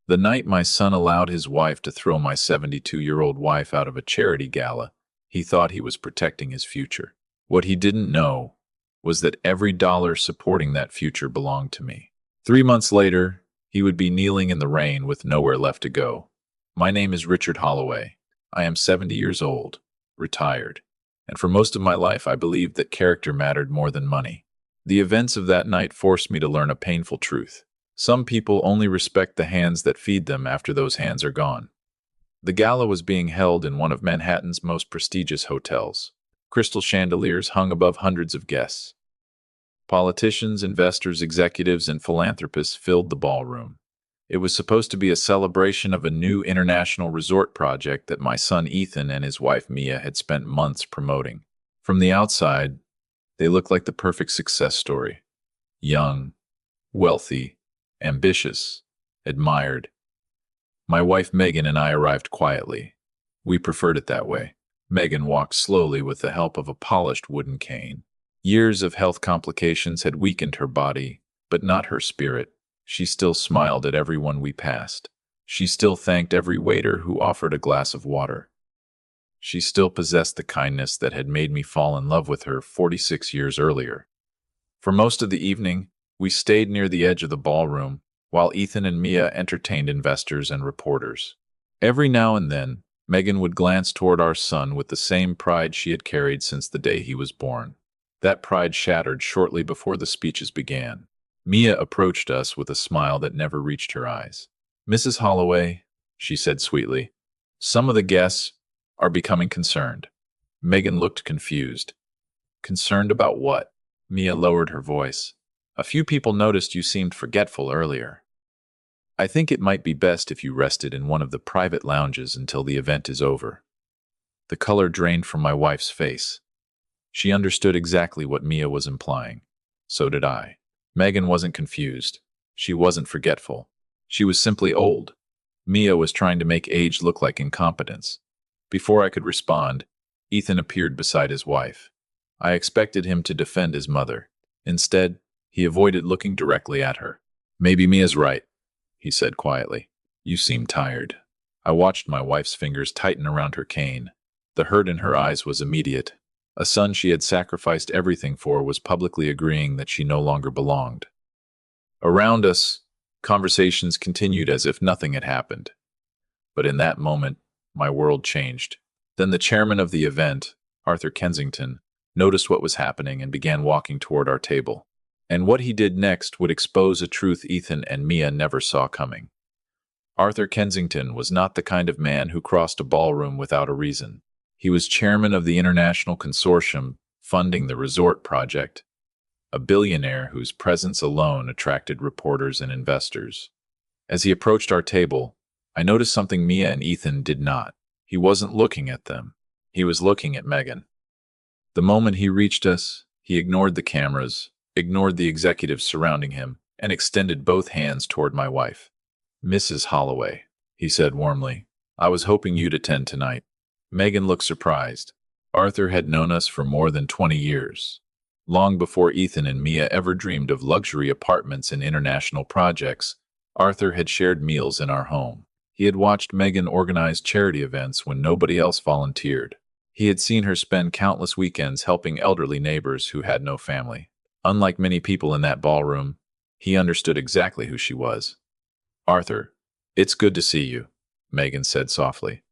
The night my son allowed his wife to throw my 72-year-old wife out of a charity gala, he thought he was protecting his future. What he didn't know was that every dollar supporting that future belonged to me. 3 months later, he would be kneeling in the rain with nowhere left to go. My name is Richard Holloway. I am 70 years old, retired, and for most of my life I believed that character mattered more than money. The events of that night forced me to learn a painful truth. Some people only respect the hands that feed them after those hands are gone. The gala was being held in one of Manhattan's most prestigious hotels. Crystal chandeliers hung above hundreds of guests. Politicians, investors, executives, and philanthropists filled the ballroom. It was supposed to be a celebration of a new international resort project that my son Ethan and his wife Mia had spent months promoting. From the outside, they looked like the perfect success story. Young, wealthy, ambitious, admired. My wife Megan and I arrived quietly. We preferred it that way. Megan walked slowly with the help of a polished wooden cane. Years of health complications had weakened her body, but not her spirit. She still smiled at everyone we passed. She still thanked every waiter who offered a glass of water. She still possessed the kindness that had made me fall in love with her 46 years earlier. For most of the evening, we stayed near the edge of the ballroom, while Ethan and Mia entertained investors and reporters. Every now and then, Megan would glance toward our son with the same pride she had carried since the day he was born. That pride shattered shortly before the speeches began. Mia approached us with a smile that never reached her eyes. "Mrs. Holloway," she said sweetly, "some of the guests are becoming concerned." Megan looked confused. "Concerned about what?" Mia lowered her voice. "A few people noticed you seemed forgetful earlier. I think it might be best if you rested in one of the private lounges until the event is over." The color drained from my wife's face. She understood exactly what Mia was implying. So did I. Megan wasn't confused. She wasn't forgetful. She was simply old. Mia was trying to make age look like incompetence. Before I could respond, Ethan appeared beside his wife. I expected him to defend his mother. Instead, he avoided looking directly at her. "Maybe Mia's right," he said quietly. "You seem tired." I watched my wife's fingers tighten around her cane. The hurt in her eyes was immediate. A son she had sacrificed everything for was publicly agreeing that she no longer belonged. Around us, conversations continued as if nothing had happened. But in that moment, my world changed. Then the chairman of the event, Arthur Kensington, noticed what was happening and began walking toward our table. And what he did next would expose a truth Ethan and Mia never saw coming. Arthur Kensington was not the kind of man who crossed a ballroom without a reason. He was chairman of the international consortium funding the resort project, a billionaire whose presence alone attracted reporters and investors. As he approached our table, I noticed something Mia and Ethan did not. He wasn't looking at them. He was looking at Megan. The moment he reached us, he ignored the cameras, ignored the executives surrounding him, and extended both hands toward my wife. "Mrs. Holloway," he said warmly, "I was hoping you'd attend tonight." Megan looked surprised. Arthur had known us for more than 20 years. Long before Ethan and Mia ever dreamed of luxury apartments and international projects, Arthur had shared meals in our home. He had watched Megan organize charity events when nobody else volunteered. He had seen her spend countless weekends helping elderly neighbors who had no family. Unlike many people in that ballroom, he understood exactly who she was. "Arthur, it's good to see you," Megan said softly.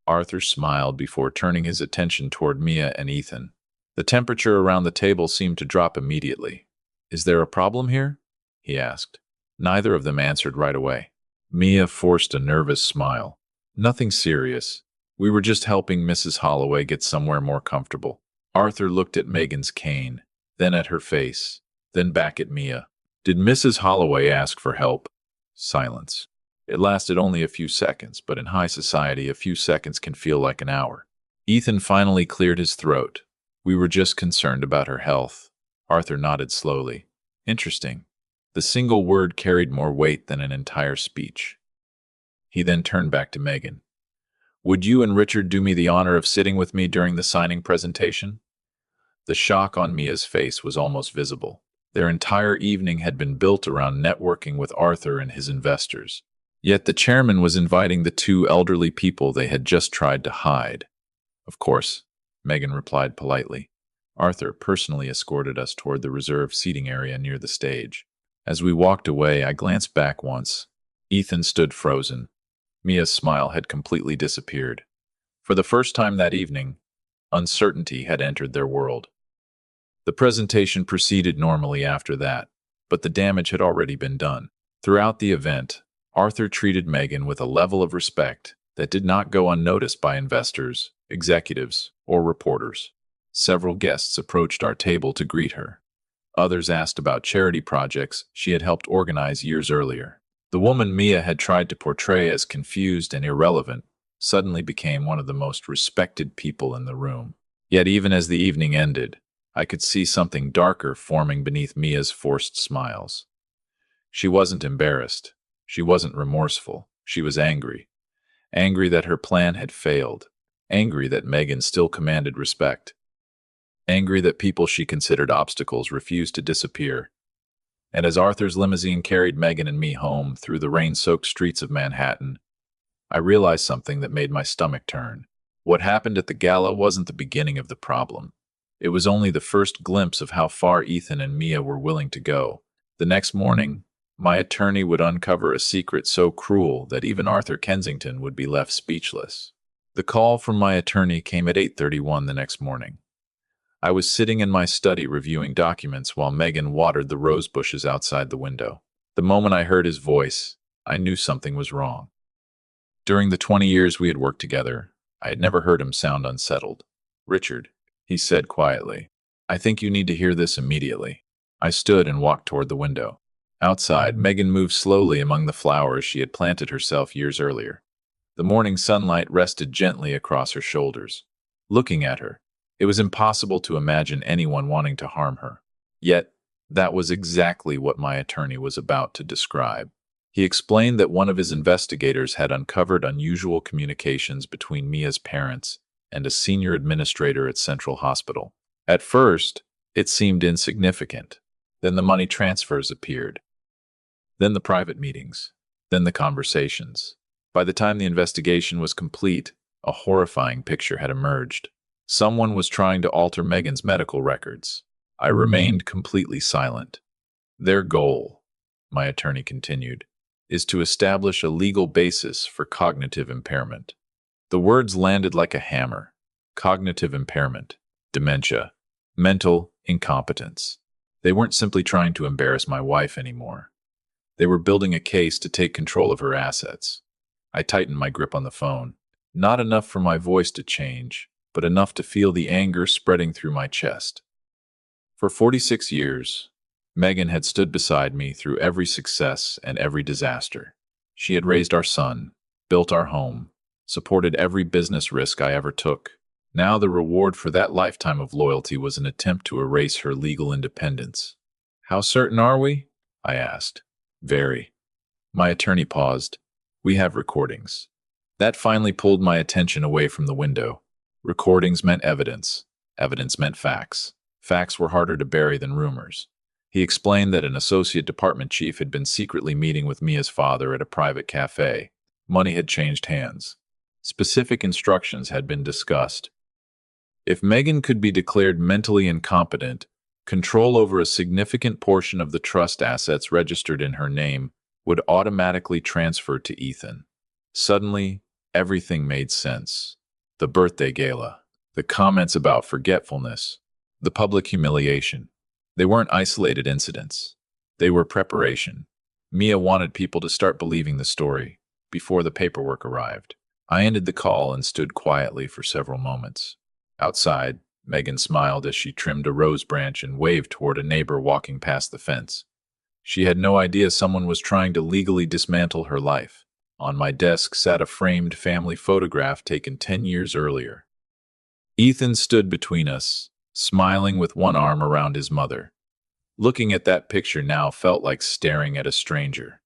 Arthur smiled before turning his attention toward Mia and Ethan. The temperature around the table seemed to drop immediately. "Is there a problem here?" he asked. Neither of them answered right away. Mia forced a nervous smile. "Nothing serious. We were just helping Mrs. Holloway get somewhere more comfortable." Arthur looked at Megan's cane, then at her face, then back at Mia. "Did Mrs. Holloway ask for help?" Silence. It lasted only a few seconds, but in high society, a few seconds can feel like an hour. Ethan finally cleared his throat. "We were just concerned about her health." Arthur nodded slowly. Interesting. The single word carried more weight than an entire speech. He then turned back to Megan. "Would you and Richard do me the honor of sitting with me during the signing presentation?" The shock on Mia's face was almost visible. Their entire evening had been built around networking with Arthur and his investors. Yet the chairman was inviting the two elderly people they had just tried to hide. Of course, Megan replied politely. Arthur personally escorted us toward the reserved seating area near the stage. As we walked away, I glanced back once. Ethan stood frozen. Mia's smile had completely disappeared. For the first time that evening, uncertainty had entered their world. The presentation proceeded normally after that, but the damage had already been done. Throughout the event, Arthur treated Megan with a level of respect that did not go unnoticed by investors, executives, or reporters. Several guests approached our table to greet her. Others asked about charity projects she had helped organize years earlier. The woman Mia had tried to portray as confused and irrelevant suddenly became one of the most respected people in the room. Yet even as the evening ended, I could see something darker forming beneath Mia's forced smiles. She wasn't embarrassed. She wasn't remorseful. She was angry. Angry that her plan had failed. Angry that Megan still commanded respect. Angry that people she considered obstacles refused to disappear. And as Arthur's limousine carried Megan and me home through the rain-soaked streets of Manhattan, I realized something that made my stomach turn. What happened at the gala wasn't the beginning of the problem. It was only the first glimpse of how far Ethan and Mia were willing to go. The next morning, my attorney would uncover a secret so cruel that even Arthur Kensington would be left speechless. The call from my attorney came at 8:31 the next morning. I was sitting in my study reviewing documents while Megan watered the rose bushes outside the window. The moment I heard his voice, I knew something was wrong. During the 20 years we had worked together, I had never heard him sound unsettled. "Richard," he said quietly, "I think you need to hear this immediately." I stood and walked toward the window. Outside, Megan moved slowly among the flowers she had planted herself years earlier. The morning sunlight rested gently across her shoulders. Looking at her, it was impossible to imagine anyone wanting to harm her. Yet, that was exactly what my attorney was about to describe. He explained that one of his investigators had uncovered unusual communications between Mia's parents and a senior administrator at Central Hospital. At first, it seemed insignificant. Then the money transfers appeared. Then the private meetings. Then the conversations. By the time the investigation was complete, a horrifying picture had emerged. Someone was trying to alter Megan's medical records. I remained completely silent. "Their goal," my attorney continued, "is to establish a legal basis for cognitive impairment." The words landed like a hammer. Cognitive impairment, dementia, mental incompetence. They weren't simply trying to embarrass my wife anymore. They were building a case to take control of her assets. I tightened my grip on the phone. Not enough for my voice to change, but enough to feel the anger spreading through my chest. For 46 years, Megan had stood beside me through every success and every disaster. She had raised our son, built our home, supported every business risk I ever took. Now the reward for that lifetime of loyalty was an attempt to erase her legal independence. "How certain are we?" I asked. "Very." My attorney paused. "We have recordings." That finally pulled my attention away from the window. Recordings meant evidence. Evidence meant facts. Facts were harder to bury than rumors. He explained that an associate department chief had been secretly meeting with Mia's father at a private cafe. Money had changed hands. Specific instructions had been discussed. If Megan could be declared mentally incompetent, control over a significant portion of the trust assets registered in her name would automatically transfer to Ethan. Suddenly, everything made sense. The birthday gala, the comments about forgetfulness, the public humiliation. They weren't isolated incidents. They were preparation. Mia wanted people to start believing the story before the paperwork arrived. I ended the call and stood quietly for several moments. Outside, Megan smiled as she trimmed a rose branch and waved toward a neighbor walking past the fence. She had no idea someone was trying to legally dismantle her life. On my desk sat a framed family photograph taken 10 years earlier. Ethan stood between us, smiling with one arm around his mother. Looking at that picture now felt like staring at a stranger.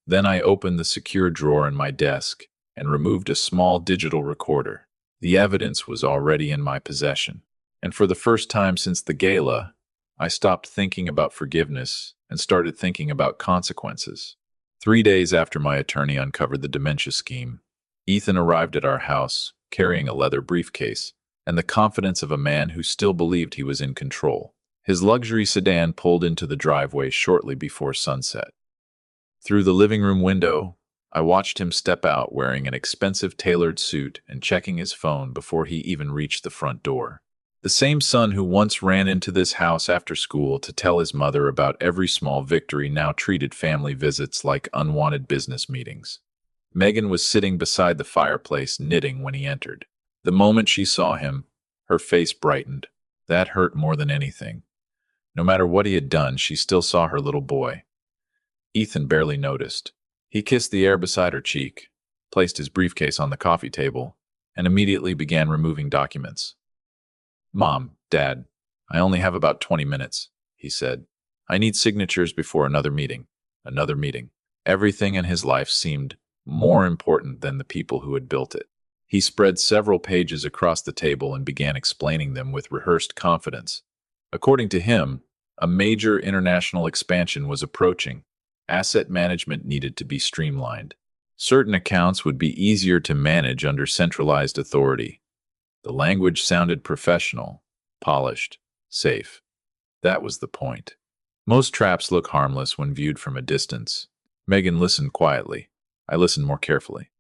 Then I opened the secure drawer in my desk and removed a small digital recorder. The evidence was already in my possession. And for the first time since the gala, I stopped thinking about forgiveness and started thinking about consequences. 3 days after my attorney uncovered the dementia scheme, Ethan arrived at our house carrying a leather briefcase and the confidence of a man who still believed he was in control. His luxury sedan pulled into the driveway shortly before sunset. Through the living room window, I watched him step out wearing an expensive tailored suit and checking his phone before he even reached the front door. The same son who once ran into this house after school to tell his mother about every small victory now treated family visits like unwanted business meetings. Megan was sitting beside the fireplace knitting when he entered. The moment she saw him, her face brightened. That hurt more than anything. No matter what he had done, she still saw her little boy. Ethan barely noticed. He kissed the air beside her cheek, placed his briefcase on the coffee table, and immediately began removing documents. "Mom, Dad, I only have about 20 minutes, he said. I need signatures before another meeting. Another meeting. Everything in his life seemed more important than the people who had built it. He spread several pages across the table and began explaining them with rehearsed confidence. According to him, a major international expansion was approaching. Asset management needed to be streamlined. Certain accounts would be easier to manage under centralized authority. The language sounded professional, polished, safe. That was the point. Most traps look harmless when viewed from a distance. Megan listened quietly. I listened more carefully.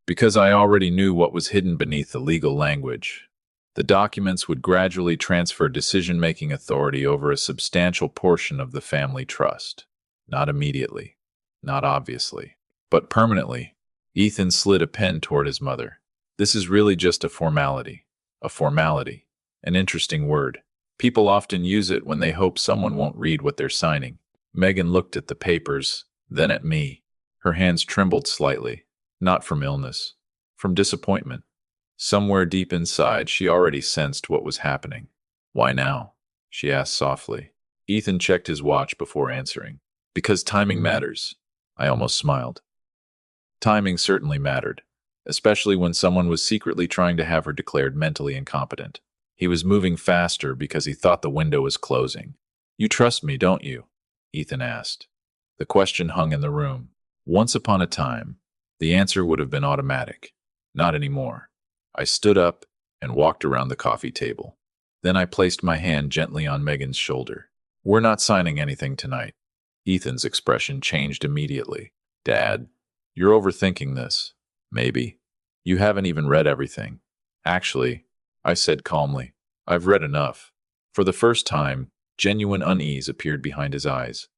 Because I already knew what was hidden beneath the legal language. The documents would gradually transfer decision-making authority over a substantial portion of the family trust. Not immediately, not obviously, but permanently. Ethan slid a pen toward his mother. This is really just a formality. A formality. An interesting word. People often use it when they hope someone won't read what they're signing. Megan looked at the papers, then at me. Her hands trembled slightly, not from illness, from disappointment. Somewhere deep inside, she already sensed what was happening. "Why now?" she asked softly. Ethan checked his watch before answering. "Because timing matters." I almost smiled. Timing certainly mattered, especially when someone was secretly trying to have her declared mentally incompetent. He was moving faster because he thought the window was closing. "You trust me, don't you?" Ethan asked. The question hung in the room. Once upon a time, the answer would have been automatic. Not anymore. I stood up and walked around the coffee table. Then I placed my hand gently on Megan's shoulder. "We're not signing anything tonight." Ethan's expression changed immediately. "Dad, you're overthinking this. Maybe. You haven't even read everything." "Actually," I said calmly, "I've read enough." For the first time, genuine unease appeared behind his eyes.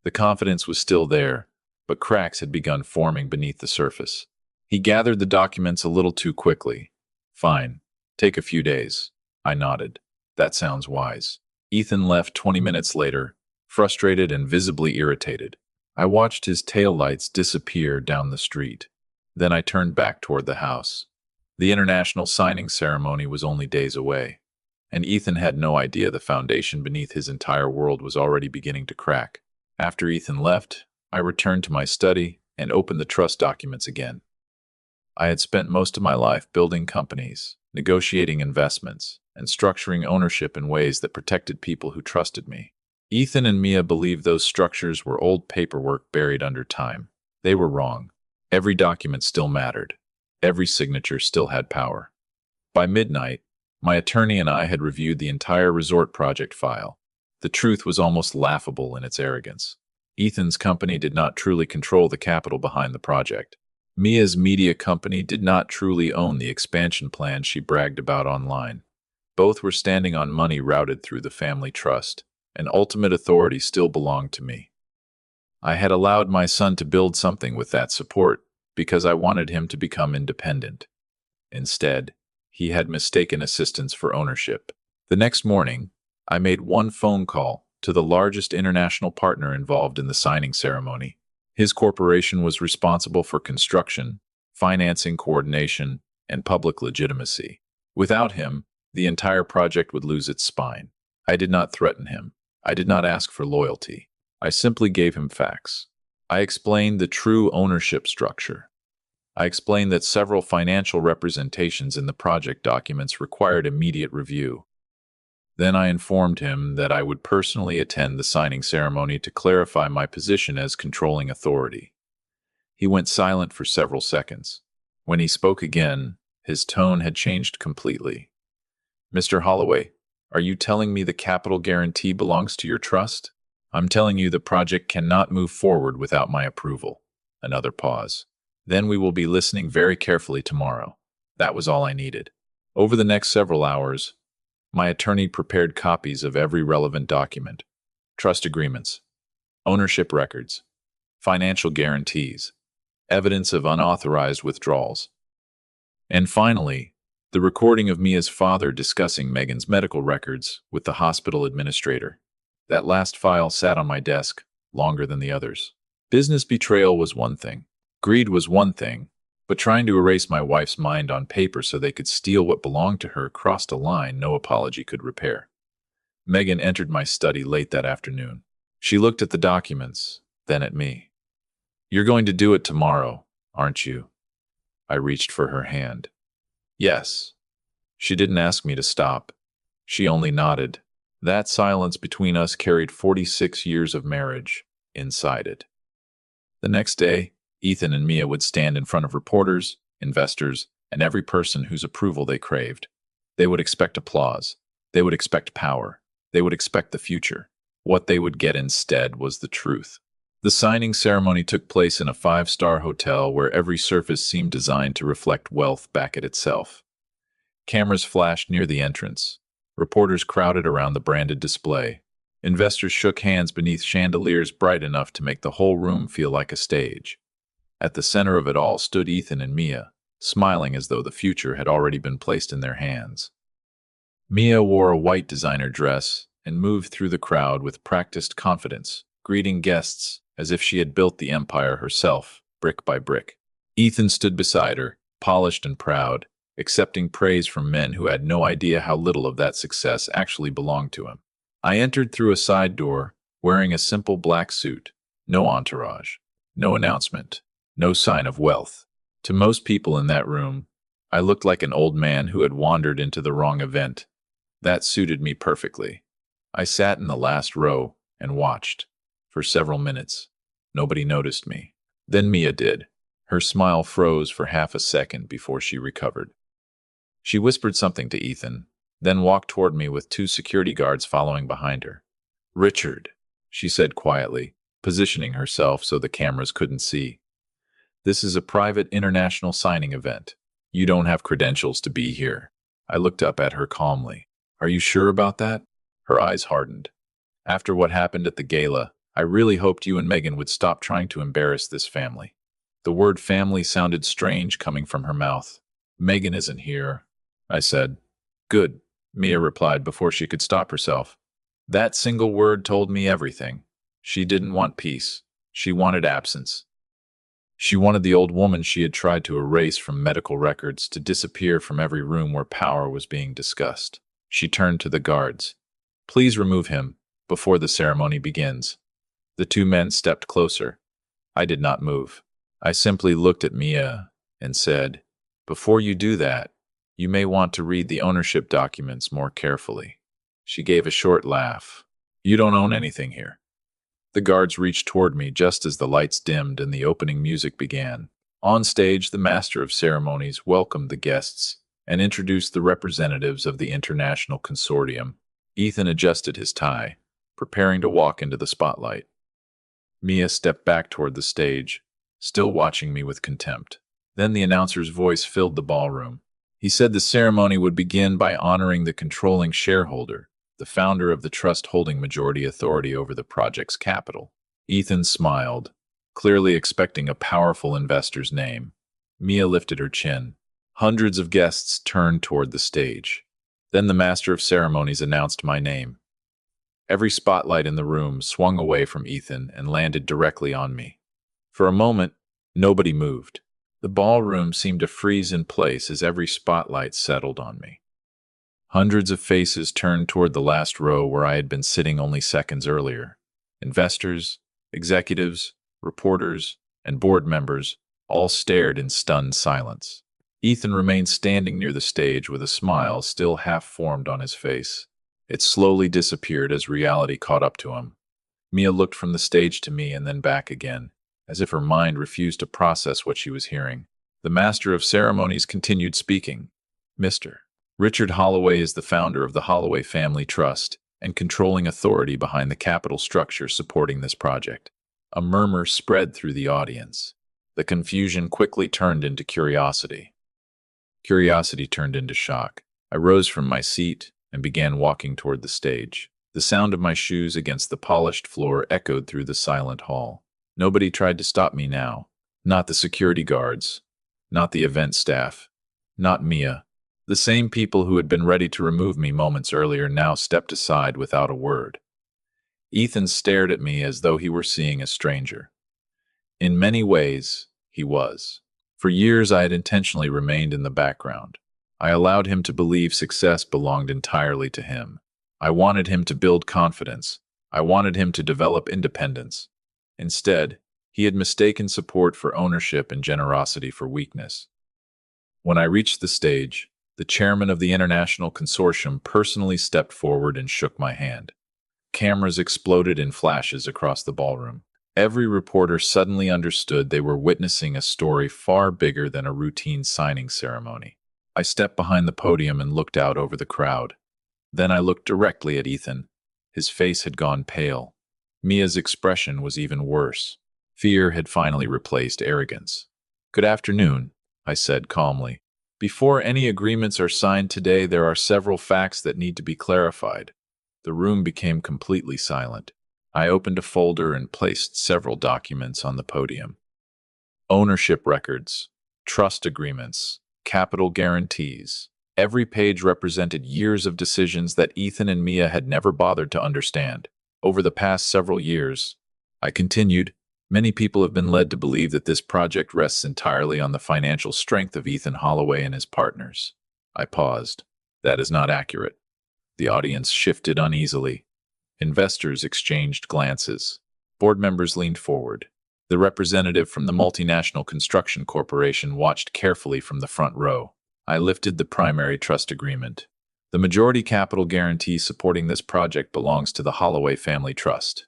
The confidence was still there, but cracks had begun forming beneath the surface. He gathered the documents a little too quickly. "Fine. Take a few days." I nodded. "That sounds wise." Ethan left 20 minutes later, frustrated and visibly irritated. I watched his taillights disappear down the street. Then I turned back toward the house. The international signing ceremony was only days away, and Ethan had no idea the foundation beneath his entire world was already beginning to crack. After Ethan left, I returned to my study and opened the trust documents again. I had spent most of my life building companies, negotiating investments, and structuring ownership in ways that protected people who trusted me. Ethan and Mia believed those structures were old paperwork buried under time. They were wrong. Every document still mattered. Every signature still had power. By midnight, my attorney and I had reviewed the entire resort project file. The truth was almost laughable in its arrogance. Ethan's company did not truly control the capital behind the project. Mia's media company did not truly own the expansion plan she bragged about online. Both were standing on money routed through the family trust, and ultimate authority still belonged to me. I had allowed my son to build something with that support because I wanted him to become independent. Instead, he had mistaken assistance for ownership. The next morning, I made one phone call to the largest international partner involved in the signing ceremony. His corporation was responsible for construction, financing coordination, and public legitimacy. Without him, the entire project would lose its spine. I did not threaten him. I did not ask for loyalty. I simply gave him facts. I explained the true ownership structure. I explained that several financial representations in the project documents required immediate review. Then I informed him that I would personally attend the signing ceremony to clarify my position as controlling authority. He went silent for several seconds. When he spoke again, his tone had changed completely. "Mr. Holloway, are you telling me the capital guarantee belongs to your trust? I'm telling you the project cannot move forward without my approval." Another pause. "Then we will be listening very carefully tomorrow." That was all I needed. Over the next several hours, my attorney prepared copies of every relevant document: trust agreements, ownership records, financial guarantees, evidence of unauthorized withdrawals, and finally, the recording of Mia's father discussing Megan's medical records with the hospital administrator. That last file sat on my desk longer than the others. Business betrayal was one thing. Greed was one thing. But trying to erase my wife's mind on paper so they could steal what belonged to her crossed a line no apology could repair. Megan entered my study late that afternoon. She looked at the documents, then at me. "You're going to do it tomorrow, aren't you?" I reached for her hand. "Yes." She didn't ask me to stop. She only nodded. That silence between us carried 46 years of marriage inside it. The next day, Ethan and Mia would stand in front of reporters, investors, and every person whose approval they craved. They would expect applause. They would expect power. They would expect the future. What they would get instead was the truth. The signing ceremony took place in a 5-star hotel where every surface seemed designed to reflect wealth back at itself. Cameras flashed near the entrance. Reporters crowded around the branded display. Investors shook hands beneath chandeliers bright enough to make the whole room feel like a stage. At the center of it all stood Ethan and Mia, smiling as though the future had already been placed in their hands. Mia wore a white designer dress and moved through the crowd with practiced confidence, greeting guests as if she had built the empire herself, brick by brick. Ethan stood beside her, polished and proud, accepting praise from men who had no idea how little of that success actually belonged to him. I entered through a side door, wearing a simple black suit. No entourage, no announcement, no sign of wealth. To most people in that room, I looked like an old man who had wandered into the wrong event. That suited me perfectly. I sat in the last row and watched. For several minutes, nobody noticed me. Then Mia did. Her smile froze for half a second before she recovered. She whispered something to Ethan, then walked toward me with 2 security guards following behind her. "Richard," she said quietly, positioning herself so the cameras couldn't see. "This is a private international signing event. You don't have credentials to be here." I looked up at her calmly. "Are you sure about that?" Her eyes hardened. "After what happened at the gala, I really hoped you and Megan would stop trying to embarrass this family." The word family sounded strange coming from her mouth. "Megan isn't here," I said. "Good," Mia replied before she could stop herself. That single word told me everything. She didn't want peace. She wanted absence. She wanted the old woman she had tried to erase from medical records to disappear from every room where power was being discussed. She turned to the guards. "Please remove him before the ceremony begins." The 2 men stepped closer. I did not move. I simply looked at Mia and said, "Before you do that, you may want to read the ownership documents more carefully." She gave a short laugh. "You don't own anything here." The guards reached toward me just as the lights dimmed and the opening music began. On stage, the master of ceremonies welcomed the guests and introduced the representatives of the international consortium. Ethan adjusted his tie, preparing to walk into the spotlight. Mia stepped back toward the stage, still watching me with contempt. Then the announcer's voice filled the ballroom. He said the ceremony would begin by honoring the controlling shareholder, the founder of the trust holding majority authority over the project's capital. Ethan smiled, clearly expecting a powerful investor's name. Mia lifted her chin. Hundreds of guests turned toward the stage. Then the master of ceremonies announced my name. Every spotlight in the room swung away from Ethan and landed directly on me. For a moment, nobody moved. The ballroom seemed to freeze in place as every spotlight settled on me. Hundreds of faces turned toward the last row where I had been sitting only seconds earlier. Investors, executives, reporters, and board members all stared in stunned silence. Ethan remained standing near the stage with a smile still half formed on his face. It slowly disappeared as reality caught up to him. Mia looked from the stage to me and then back again, as if her mind refused to process what she was hearing. The master of ceremonies continued speaking. Mr. Richard Holloway is the founder of the Holloway Family Trust and controlling authority behind the capital structure supporting this project. A murmur spread through the audience. The confusion quickly turned into curiosity. Curiosity turned into shock. I rose from my seat and began walking toward the stage. The sound of my shoes against the polished floor echoed through the silent hall. Nobody tried to stop me now. Not the security guards. Not the event staff. Not Mia. The same people who had been ready to remove me moments earlier now stepped aside without a word. Ethan stared at me as though he were seeing a stranger. In many ways, he was. For years I had intentionally remained in the background. I allowed him to believe success belonged entirely to him. I wanted him to build confidence. I wanted him to develop independence. Instead, he had mistaken support for ownership and generosity for weakness. When I reached the stage, the chairman of the international consortium personally stepped forward and shook my hand. Cameras exploded in flashes across the ballroom. Every reporter suddenly understood they were witnessing a story far bigger than a routine signing ceremony. I stepped behind the podium and looked out over the crowd. Then I looked directly at Ethan. His face had gone pale. Mia's expression was even worse. Fear had finally replaced arrogance. "Good afternoon," I said calmly. "Before any agreements are signed today, there are several facts that need to be clarified." The room became completely silent. I opened a folder and placed several documents on the podium. Ownership records, trust agreements, capital guarantees. Every page represented years of decisions that Ethan and Mia had never bothered to understand. Over the past several years, I continued, many people have been led to believe that this project rests entirely on the financial strength of Ethan Holloway and his partners. I paused. That is not accurate. The audience shifted uneasily. Investors exchanged glances. Board members leaned forward. The representative from the multinational construction corporation watched carefully from the front row. I lifted the primary trust agreement. The majority capital guarantee supporting this project belongs to the Holloway Family Trust.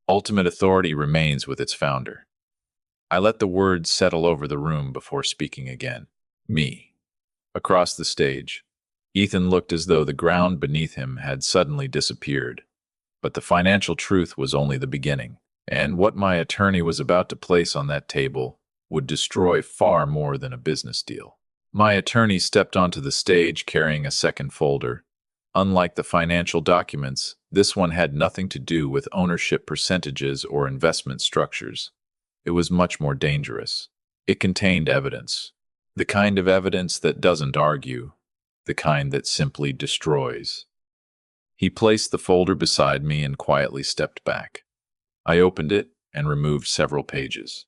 Ultimate authority remains with its founder. I let the words settle over the room before speaking again. Me. Across the stage, Ethan looked as though the ground beneath him had suddenly disappeared. But the financial truth was only the beginning, and what my attorney was about to place on that table would destroy far more than a business deal. My attorney stepped onto the stage carrying a second folder. Unlike the financial documents, this one had nothing to do with ownership percentages or investment structures. It was much more dangerous. It contained evidence. The kind of evidence that doesn't argue. The kind that simply destroys. He placed the folder beside me and quietly stepped back. I opened it and removed several pages.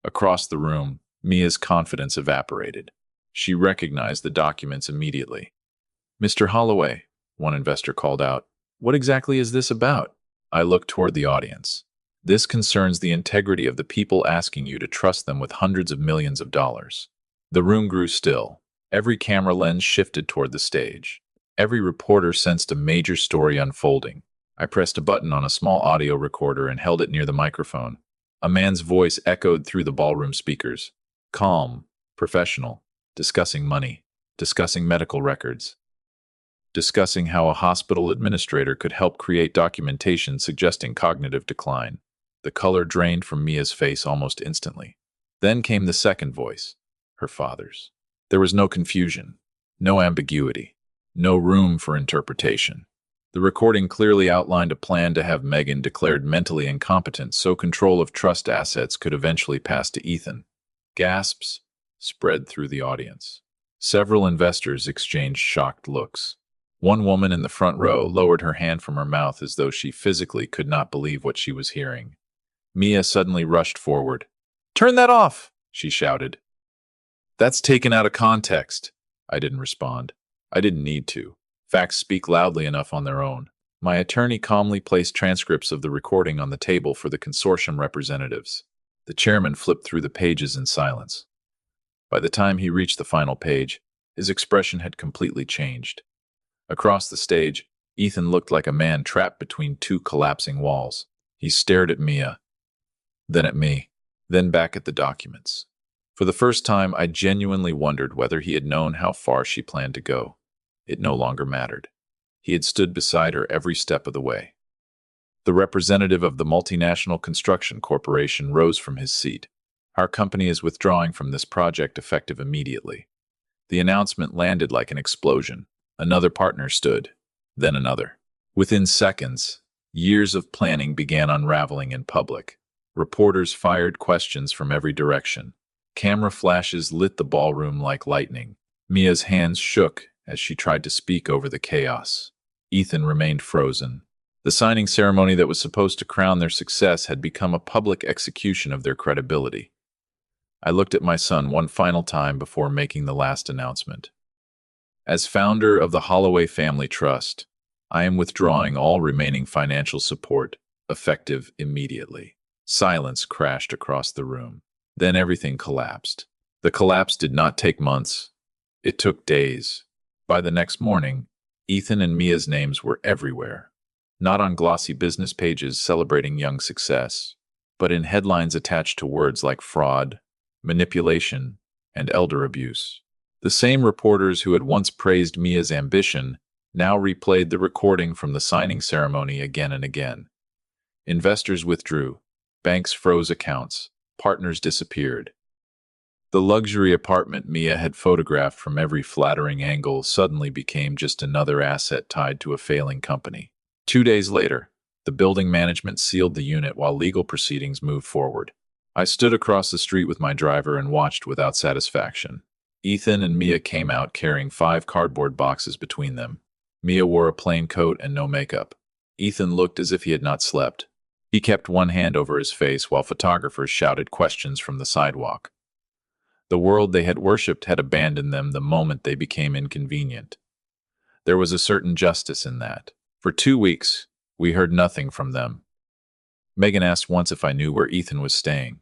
Across the room, Mia's confidence evaporated. She recognized the documents immediately. "Mr. Holloway," one investor called out, "what exactly is this about?" I looked toward the audience. "This concerns the integrity of the people asking you to trust them with hundreds of millions of dollars." The room grew still. Every camera lens shifted toward the stage. Every reporter sensed a major story unfolding. I pressed a button on a small audio recorder and held it near the microphone. A man's voice echoed through the ballroom speakers. Calm, professional, discussing money, discussing medical records, discussing how a hospital administrator could help create documentation suggesting cognitive decline. The color drained from Mia's face almost instantly. Then came the second voice, her father's. There was no confusion, no ambiguity. No room for interpretation. The recording clearly outlined a plan to have Megan declared mentally incompetent so control of trust assets could eventually pass to Ethan. Gasps spread through the audience. Several investors exchanged shocked looks. One woman in the front row lowered her hand from her mouth as though she physically could not believe what she was hearing. Mia suddenly rushed forward. "Turn that off!" she shouted. "That's taken out of context." I didn't respond. I didn't need to. Facts speak loudly enough on their own. My attorney calmly placed transcripts of the recording on the table for the consortium representatives. The chairman flipped through the pages in silence. By the time he reached the final page, his expression had completely changed. Across the stage, Ethan looked like a man trapped between two collapsing walls. He stared at Mia, then at me, then back at the documents. For the first time, I genuinely wondered whether he had known how far she planned to go. It no longer mattered. He had stood beside her every step of the way. The representative of the multinational construction corporation rose from his seat. Our company is withdrawing from this project effective immediately. The announcement landed like an explosion. Another partner stood, then another. Within seconds, years of planning began unraveling in public. Reporters fired questions from every direction. Camera flashes lit the ballroom like lightning. Mia's hands shook as she tried to speak over the chaos. Ethan remained frozen. The signing ceremony that was supposed to crown their success had become a public execution of their credibility. I looked at my son one final time before making the last announcement. As founder of the Holloway Family Trust, I am withdrawing all remaining financial support, effective immediately. Silence crashed across the room. Then everything collapsed. The collapse did not take months. It took days. By the next morning, Ethan and Mia's names were everywhere. Not on glossy business pages celebrating young success, but in headlines attached to words like fraud, manipulation, and elder abuse. The same reporters who had once praised Mia's ambition now replayed the recording from the signing ceremony again and again. Investors withdrew. Banks froze accounts. Partners disappeared. The luxury apartment Mia had photographed from every flattering angle suddenly became just another asset tied to a failing company. 2 days later, the building management sealed the unit while legal proceedings moved forward. I stood across the street with my driver and watched without satisfaction. Ethan and Mia came out carrying 5 cardboard boxes between them. Mia wore a plain coat and no makeup. Ethan looked as if he had not slept. He kept one hand over his face while photographers shouted questions from the sidewalk. The world they had worshipped had abandoned them the moment they became inconvenient. There was a certain justice in that. For 2 weeks, we heard nothing from them. Megan asked once if I knew where Ethan was staying.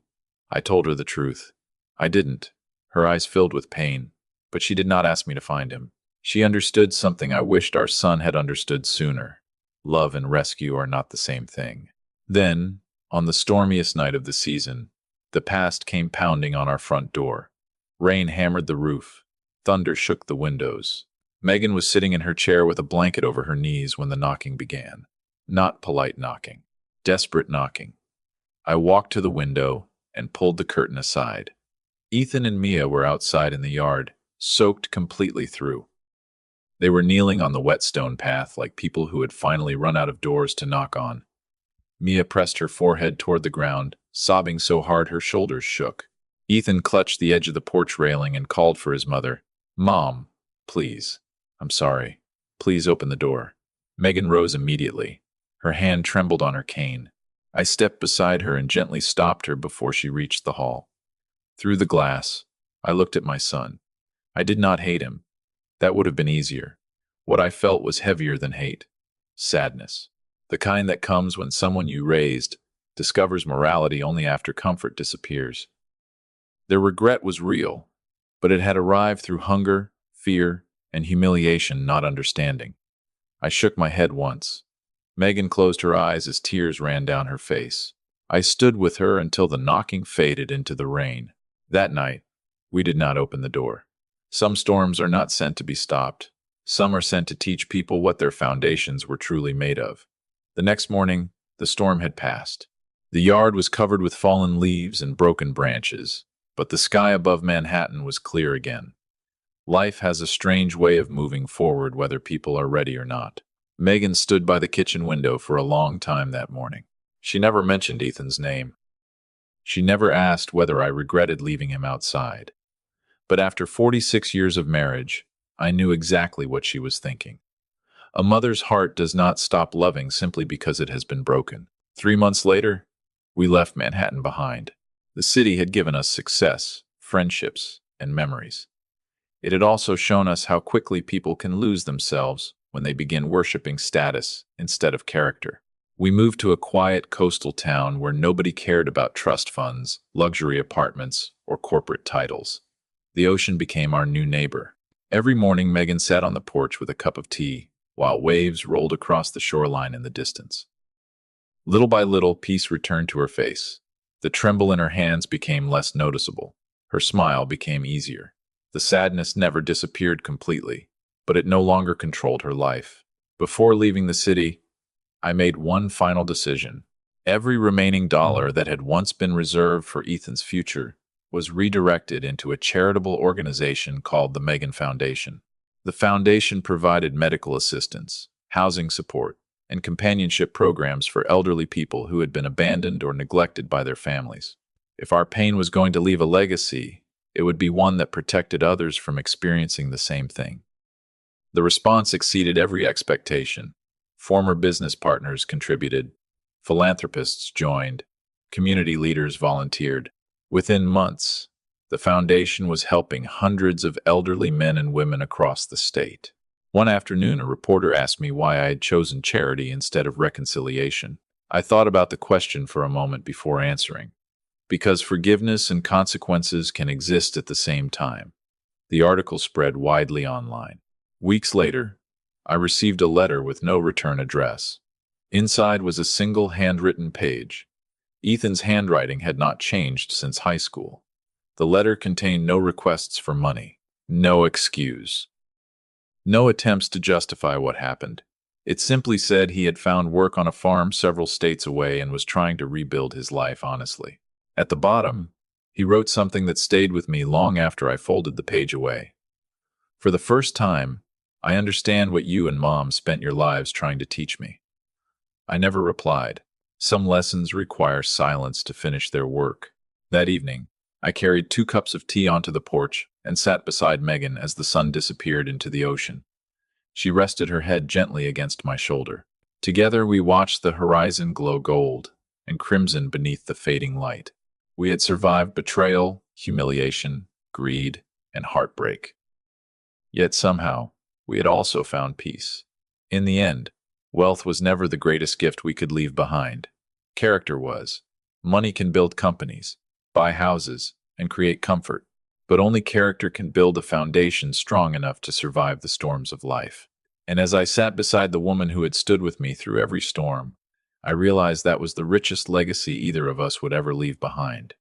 I told her the truth. I didn't. Her eyes filled with pain, but she did not ask me to find him. She understood something I wished our son had understood sooner. Love and rescue are not the same thing. Then, on the stormiest night of the season, the past came pounding on our front door. Rain hammered the roof. Thunder shook the windows. Megan was sitting in her chair with a blanket over her knees when the knocking began. Not polite knocking. Desperate knocking. I walked to the window and pulled the curtain aside. Ethan and Mia were outside in the yard, soaked completely through. They were kneeling on the wet stone path like people who had finally run out of doors to knock on. Mia pressed her forehead toward the ground, sobbing so hard her shoulders shook. Ethan clutched the edge of the porch railing and called for his mother. "Mom, please. I'm sorry. Please open the door." Megan rose immediately. Her hand trembled on her cane. I stepped beside her and gently stopped her before she reached the hall. Through the glass, I looked at my son. I did not hate him. That would have been easier. What I felt was heavier than hate. Sadness. The kind that comes when someone you raised discovers morality only after comfort disappears. Their regret was real, but it had arrived through hunger, fear, and humiliation, not understanding. I shook my head once. Megan closed her eyes as tears ran down her face. I stood with her until the knocking faded into the rain. That night, we did not open the door. Some storms are not sent to be stopped. Some are sent to teach people what their foundations were truly made of. The next morning, the storm had passed. The yard was covered with fallen leaves and broken branches, but the sky above Manhattan was clear again. Life has a strange way of moving forward whether people are ready or not. Megan stood by the kitchen window for a long time that morning. She never mentioned Ethan's name. She never asked whether I regretted leaving him outside. But after 46 years of marriage, I knew exactly what she was thinking. A mother's heart does not stop loving simply because it has been broken. 3 months later, we left Manhattan behind. The city had given us success, friendships, and memories. It had also shown us how quickly people can lose themselves when they begin worshiping status instead of character. We moved to a quiet coastal town where nobody cared about trust funds, luxury apartments, or corporate titles. The ocean became our new neighbor. Every morning, Megan sat on the porch with a cup of tea, while waves rolled across the shoreline in the distance. Little by little, peace returned to her face. The tremble in her hands became less noticeable. Her smile became easier. The sadness never disappeared completely, but it no longer controlled her life. Before leaving the city, I made one final decision. Every remaining dollar that had once been reserved for Ethan's future was redirected into a charitable organization called the Megan Foundation. The foundation provided medical assistance, housing support, and companionship programs for elderly people who had been abandoned or neglected by their families. If our pain was going to leave a legacy, it would be one that protected others from experiencing the same thing. The response exceeded every expectation. Former business partners contributed, philanthropists joined, community leaders volunteered. Within months, the foundation was helping hundreds of elderly men and women across the state. One afternoon, a reporter asked me why I had chosen charity instead of reconciliation. I thought about the question for a moment before answering. Because forgiveness and consequences can exist at the same time. The article spread widely online. Weeks later, I received a letter with no return address. Inside was a single handwritten page. Ethan's handwriting had not changed since high school. The letter contained no requests for money, no excuse, no attempts to justify what happened. It simply said he had found work on a farm several states away and was trying to rebuild his life honestly. At the bottom, he wrote something that stayed with me long after I folded the page away. For the first time, I understand what you and Mom spent your lives trying to teach me. I never replied. Some lessons require silence to finish their work. That evening, I carried 2 cups of tea onto the porch and sat beside Megan as the sun disappeared into the ocean. She rested her head gently against my shoulder. Together we watched the horizon glow gold and crimson beneath the fading light. We had survived betrayal, humiliation, greed, and heartbreak. Yet somehow, we had also found peace. In the end, wealth was never the greatest gift we could leave behind. Character was. Money can build companies, buy houses, and create comfort, but only character can build a foundation strong enough to survive the storms of life. And as I sat beside the woman who had stood with me through every storm, I realized that was the richest legacy either of us would ever leave behind.